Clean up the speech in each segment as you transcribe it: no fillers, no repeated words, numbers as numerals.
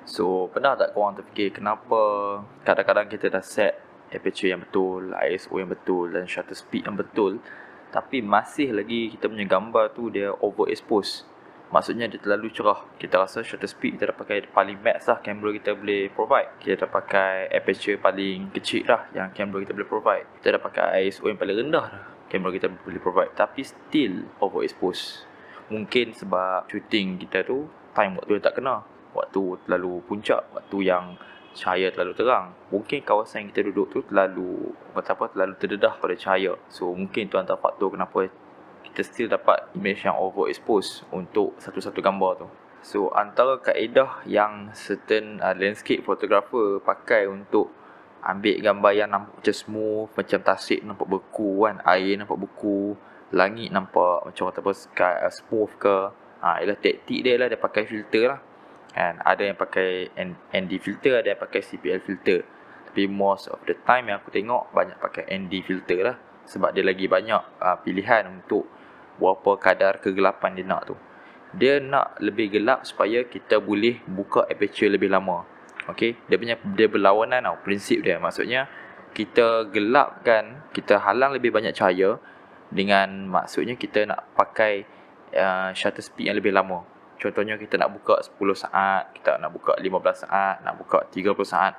So, pernah tak korang terfikir kenapa kadang-kadang kita dah set aperture yang betul, ISO yang betul dan shutter speed yang betul, tapi masih lagi kita punya gambar tu dia overexpose. Maksudnya dia terlalu cerah. Kita rasa shutter speed kita dah pakai paling max lah kamera kita boleh provide. Kita dah pakai aperture paling kecil lah yang kamera kita boleh provide. Kita dah pakai ISO yang paling rendah dah kamera kita boleh provide. Tapi still overexpose. Mungkin sebab shooting kita tu time waktu dia tak kena. Waktu terlalu puncak, waktu yang cahaya terlalu terang. Mungkin kawasan yang kita duduk tu terlalu terdedah pada cahaya. So mungkin tu antara faktor kenapa kita still dapat image yang overexpose untuk satu-satu gambar tu. So antara kaedah yang certain landscape photographer pakai untuk ambil gambar yang nampak macam smooth, macam tasik nampak beku kan, air nampak beku, langit nampak macam sky smooth ke. Ialah taktik dia lah, dia pakai filter lah. And ada yang pakai ND filter, ada yang pakai CPL filter. Tapi most of the time yang aku tengok banyak pakai ND filter lah. Sebab dia lagi banyak pilihan untuk berapa kadar kegelapan dia nak tu. Dia nak lebih gelap supaya kita boleh buka aperture lebih lama. Okay, dia berlawanan tau prinsip dia. Maksudnya kita gelapkan, kita halang lebih banyak cahaya dengan maksudnya kita nak pakai shutter speed yang lebih lama. Contohnya kita nak buka 10 saat, kita nak buka 15 saat, nak buka 30 saat.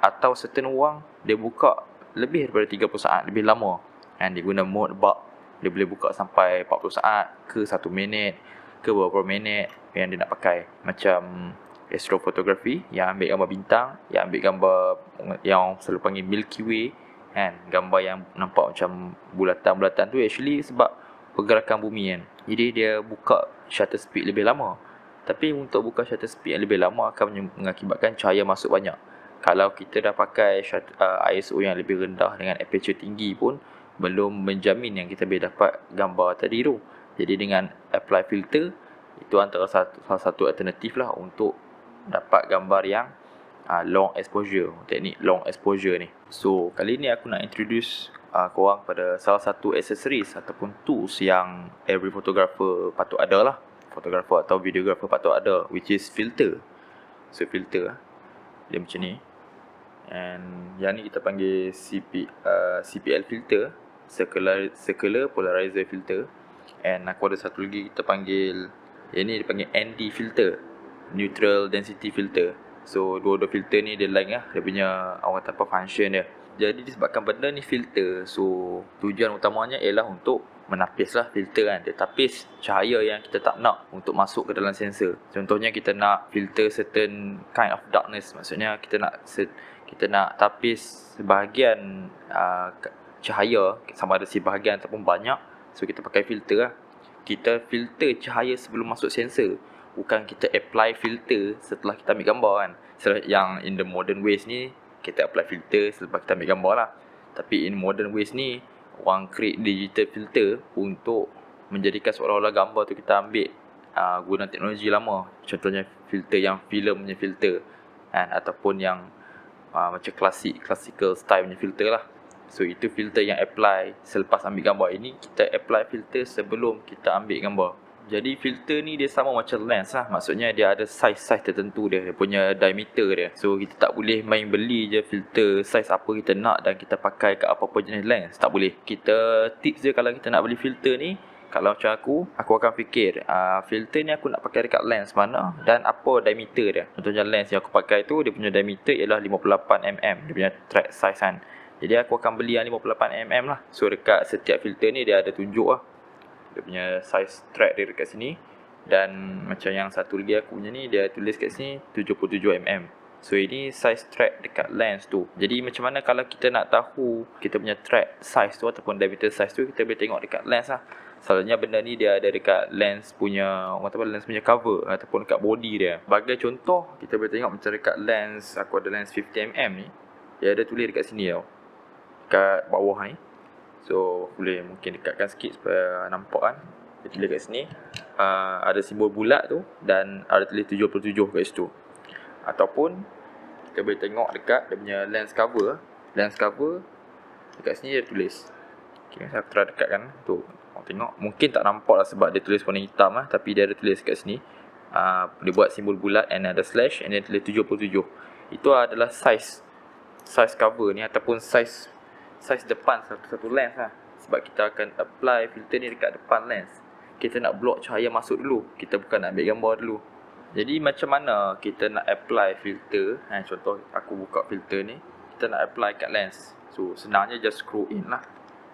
Atau certain orang, dia buka lebih daripada 30 saat, lebih lama. Dan dia guna mode bulk. Dia boleh buka sampai 40 saat ke 1 minit, ke beberapa minit yang dia nak pakai. Macam astrophotography, yang ambil gambar bintang, yang ambil gambar yang selalu panggil Milky Way. Kan? Gambar yang nampak macam bulatan-bulatan tu actually sebab pergerakan bumi kan. Jadi dia buka shutter speed lebih lama. Tapi untuk buka shutter speed yang lebih lama akan mengakibatkan cahaya masuk banyak. Kalau kita dah pakai ISO yang lebih rendah dengan aperture tinggi pun belum menjamin yang kita boleh dapat gambar tadi tu. Jadi dengan apply filter, itu antara salah satu alternatif lah untuk dapat gambar yang long exposure, teknik long exposure ni. So kali ni aku nak introduce korang pada salah satu accessories ataupun tools yang every photographer patut ada lah. Photographer atau videographer patut ada, which is filter. So filter dia macam ni. And yang ni kita panggil CPL filter, circular polarizer filter. And aku ada satu lagi kita panggil, yang ni dipanggil ND filter, neutral density filter. So dua-dua filter ni dia lain lah, dia punya orang kata apa function dia. Jadi disebabkan benda ni filter, so tujuan utamanya ialah untuk menapis lah filter kan. Dia tapis cahaya yang kita tak nak untuk masuk ke dalam sensor. Contohnya kita nak filter certain kind of darkness. Maksudnya kita nak tapis sebahagian cahaya, sama ada sebahagian ataupun banyak. So kita pakai filter lah. Kita filter cahaya sebelum masuk sensor, bukan kita apply filter setelah kita ambil gambar kan. Yang in the modern ways ni kita apply filter selepas kita ambil gambar lah. Tapi in modern ways ni orang create digital filter untuk menjadikan seolah-olah gambar tu kita ambil guna teknologi lama. Contohnya filter yang film punya filter kan, ataupun yang macam classical style punya filter lah. So itu filter yang apply selepas ambil gambar. Ini kita apply filter sebelum kita ambil gambar. Jadi filter ni dia sama macam lens lah. Maksudnya dia ada size tertentu dia punya diameter dia. So kita tak boleh main beli je filter size apa kita nak dan kita pakai kat apa-apa jenis lens. Tak boleh. Kita tips dia kalau kita nak beli filter ni, kalau macam aku akan fikir filter ni aku nak pakai dekat lens mana dan apa diameter dia. Contohnya lens yang aku pakai tu, dia punya diameter ialah 58mm. Dia punya track size kan. Jadi aku akan beli yang 58mm lah. So dekat setiap filter ni dia ada tunjuk lah, dia punya size track dia dekat sini. Dan macam yang satu lagi aku punya ni, dia tulis kat sini 77mm. So ini size track dekat lens tu. Jadi macam mana kalau kita nak tahu kita punya track size tu ataupun diameter size tu, kita boleh tengok dekat lens lah. Selalunya benda ni dia ada dekat lens punya, orang kata lens punya cover ataupun dekat body dia. Sebagai contoh, kita boleh tengok macam dekat lens, aku ada lens 50mm ni, dia ada tulis dekat sini tau, dekat bawah ni. So boleh mungkin dekatkan sikit supaya nampak kan. Dia tulis kat sini ada simbol bulat tu dan ada tulis 77 kat situ. Ataupun kita boleh tengok dekat dia punya lens cover. Lens cover dekat sini dia tulis. Okay, saya try dekatkan tu. Orang tengok mungkin tak nampak lah sebab dia tulis warna hitam lah, tapi dia ada tulis kat sini dia buat simbol bulat and ada slash and then tulis 77. Itu adalah size cover ni ataupun size depan satu lens lah. Sebab kita akan apply filter ni dekat depan lens. Kita nak block cahaya masuk dulu. Kita bukan nak ambil gambar dulu. Jadi macam mana kita nak apply filter? Contoh aku buka filter ni. Kita nak apply kat lens. So senangnya just screw in lah.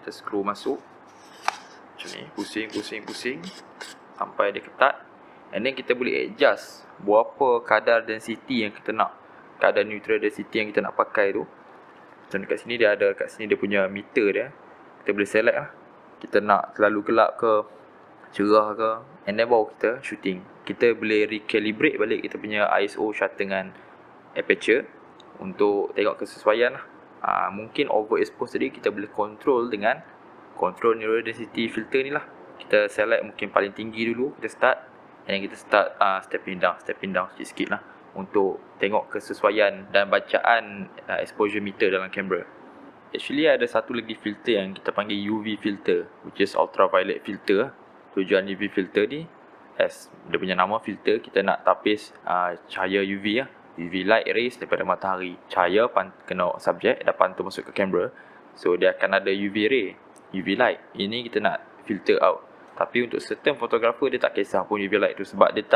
Just screw masuk. Macam ni. Pusing. Sampai dia ketat. And then kita boleh adjust berapa kadar density yang kita nak. Kadar neutral density yang kita nak pakai tu. Macam dekat sini dia ada, kat sini dia punya meter dia. Kita boleh select lah. Kita nak terlalu gelap ke, cerah ke. And then baru kita shooting. Kita boleh recalibrate balik kita punya ISO shutter dengan aperture untuk tengok kesesuaian lah. Mungkin overexpose tadi kita boleh control dengan control neural density filter ni lah. Kita select mungkin paling tinggi dulu. Kita start. And then kita start stepping down sikit-sikit lah. Untuk tengok kesesuaian dan bacaan exposure meter dalam kamera. Actually ada satu lagi filter yang kita panggil UV filter, which is ultraviolet filter. Tujuan UV filter ni, as dia punya nama filter, kita nak tapis cahaya UV lah. UV light rays daripada matahari. Cahaya kena subjek dan pantul masuk ke kamera. So dia akan ada UV ray, UV light. Ini kita nak filter out. Tapi untuk certain photographer dia tak kisah pun UV light tu, sebab dia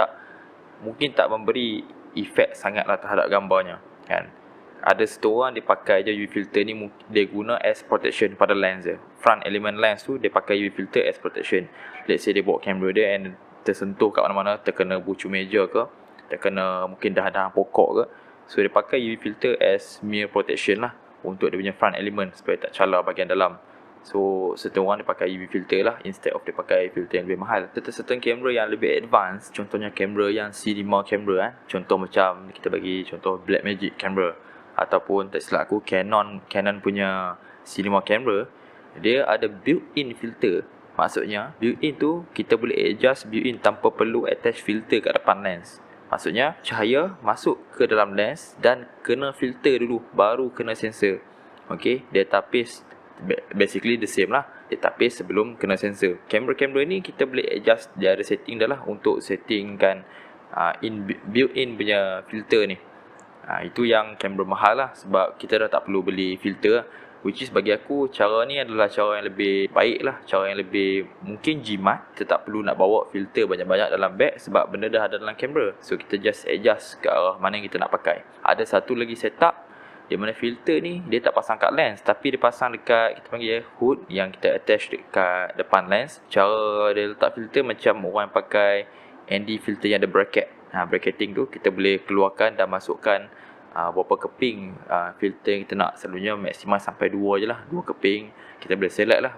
mungkin tak memberi efek sangatlah terhadap gambarnya, kan. Ada setengah orang dia pakai je UV filter ni, dia guna as protection pada lens dia. Front element lens tu dia pakai UV filter as protection. Let's say dia bawa kamera dia and tersentuh kat mana-mana, terkena bucu meja ke, terkena mungkin dahan-dahan pokok ke. So dia pakai UV filter as mere protection lah untuk dia punya front element supaya tak calar bahagian dalam. So certain orang dia pakai UV filter lah instead of dia pakai filter yang lebih mahal. Certain kamera yang lebih advance, contohnya kamera yang cinema kamera contoh macam kita bagi contoh Blackmagic kamera ataupun tak silap aku Canon punya cinema kamera, dia ada built-in filter. Maksudnya built-in tu kita boleh adjust built-in tanpa perlu attach filter kat depan lens. Maksudnya cahaya masuk ke dalam lens dan kena filter dulu baru kena sensor. Okay, dia tapis basically the same lah. Dia tapis sebelum kena sensor. Kamera-kamera ni kita boleh adjust. Dia ada setting dah lah untuk settingkan built-in punya filter ni. Itu yang kamera mahal lah, sebab kita dah tak perlu beli filter lah. Which is bagi aku cara ni adalah cara yang lebih baik lah. Cara yang lebih mungkin jimat. Kita tak perlu nak bawa filter banyak-banyak dalam bag sebab benda dah ada dalam kamera. So kita just adjust ke arah mana yang kita nak pakai. Ada satu lagi setup di mana filter ni dia tak pasang kat lens, tapi dia pasang dekat kita panggil hood yang kita attach dekat depan lens. Cara dia letak filter macam orang yang pakai ND filter yang ada bracket. Bracketing tu kita boleh keluarkan dan masukkan berapa keping filter yang kita nak. Selalunya maksimum sampai 2 je lah, 2 keping. Kita boleh select lah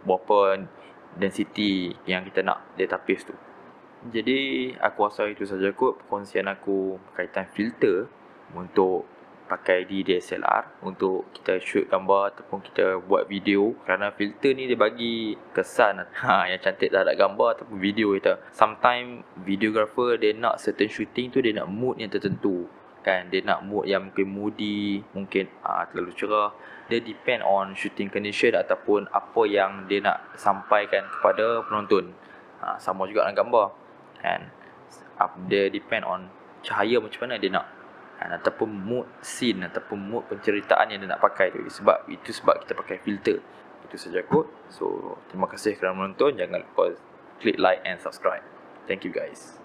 berapa density yang kita nak dia tapis tu. Jadi aku rasa itu saja kot perkongsian aku berkaitan filter untuk pakai di DSLR untuk kita shoot gambar ataupun kita buat video. Kerana filter ni dia bagi kesan yang cantik terhadap gambar ataupun video kita. Sometimes videographer dia nak certain shooting tu, dia nak mood yang tertentu, kan. Dia nak mood yang mungkin moody, mungkin terlalu cerah. Dia depend on shooting condition ataupun apa yang dia nak sampaikan kepada penonton. Sama juga dengan gambar, kan. Dia depend on cahaya macam mana dia nak, ataupun mood scene ataupun mood penceritaan yang dia nak pakai tu. Sebab kita pakai filter. Itu saja kot. So terima kasih kerana menonton. Jangan lupa klik like and subscribe. Thank you guys.